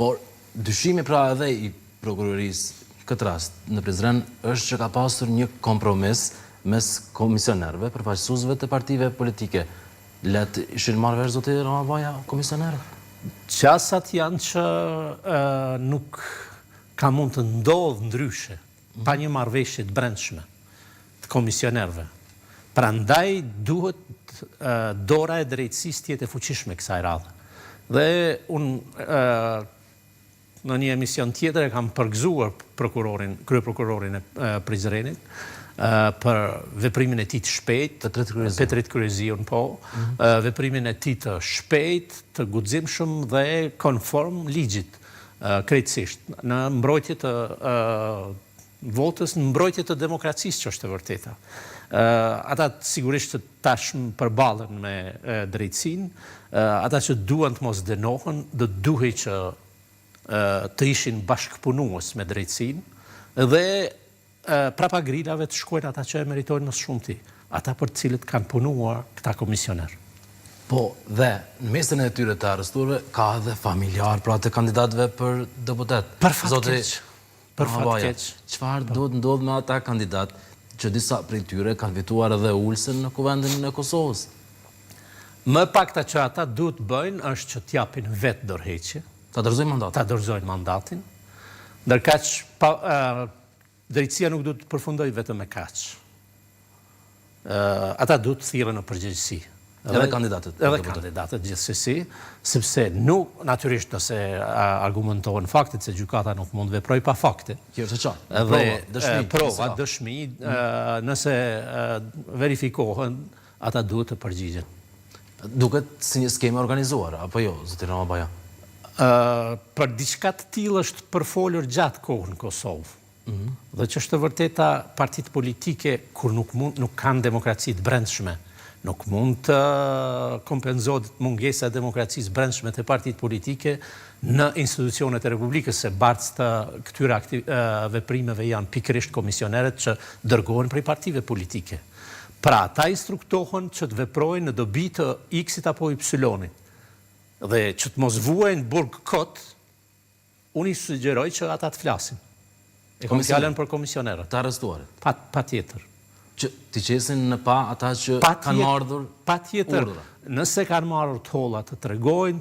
Por dyshimi pra edhe i prokurorisë këtë rast në Prizren është që ka pasur një kompromis mes komisionerëve, përfaqësuesve të partive politike. Let ishin marrë vesh zoti Rama Baja komisionerë? Qasat janë që nuk ka mund të ndodhë ndryshe pa një marrëveshje të brendshme të komisionerëve. Prandaj duhet dora e drejtësisë të jetë e fuqishme kësaj radhe. Dhe unë në një emision tjetër e kam përgëzuar kryeprokurorin e Prizrenit për veprimin e tij të shpejtë, Petrit Kryeziun, veprimin e tij të shpejtë, të guximshëm dhe konform ligjit, krejtësisht, në mbrojtje të votës, në mbrojtje të demokracisë, që është e vërteta. Ata sigurisht që tashmë përballen me drejtësinë, ata që duan të mos dënohen, do duhej që të ishin bashkëpunues me drejtësinë dhe prapa grilave të shkojnë ata që e meritojnë më shumëti, ata për të cilët kanë punuar këta komisioner. Po, dhe në mesin e tyre të arrestuarve ka edhe familjar pra të kandidatëve për deputet. Për fat keq. Për fat keq. Çfarë duhet ndodh me ata kandidat që disa prej tyre kanë fituar edhe ulsen në kuvendin e Kosovës? Më pakta që ata duhet bëjnë është që t'japin vetë dorëheqje. Ta dorëzojnë mandatin. Ta dorëzojnë mandatin. Ndërkaq drejtësia nuk duhet të përfundoj vetëm me kaq. Ata duhet të thirren në përgjegjësi. Edhe kandidatët. Edhe kandidatët gjithsesi, sepse nuk, natyrisht nëse argumentohen faktet se gjykata nuk mund veproj pa fakte. Kjo është e qartë. Prova, dëshmi, nëse verifikohen, ata duhet të përgjigjen. Duket si një skemë organizuar, apo jo, zoti Rama Baja? Për diçka të tillë është përfolur gjatë kohën në Kosovë. Dhe që është të vërteta, partitë politike, kur nuk kanë demokraci të brendshme, nuk mund të kompenzohet mungesa e demokracisë brendshme të partitë politike në institucionet e Republikës, se bartës të këtyre veprimeve janë pikërisht komisionerët që dërgohen prej partive politike. Pra, ata instruktohen që të veprojnë në dobi të X-it apo Y-it. Dhe që të mos vuajnë burg kot, unë i sugjeroj që ata të flasin. E kom fjallën për komisionerët. Të arrestuarit? Pa tjetër. Që t'i qesin në pa ata që kanë ardhur? Pa tjetër. Nëse kanë marrur të holla të tregojnë,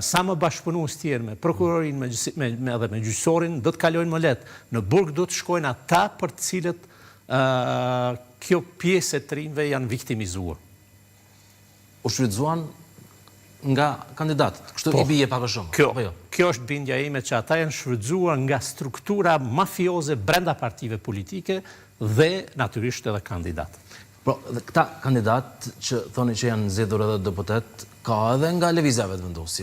sa më bashkëpunues të jenë me prokurorin edhe me gjyqësorin, do të kalojnë më lehtë. Në burg do të shkojnë ata për të cilët kjo pjesë e trinjve janë viktimizuar. U shfrytzuan nga kandidatët, kështu i bie pak a shumë. Kjo është bindja ime që ata janë shfrytzuar nga struktura mafioze brenda partive politike dhe natyrisht edhe kandidatë. Pro, këta kandidatë që thoni që janë zgjedhur edhe deputet, ka edhe nga lëvizjave të vendosjes.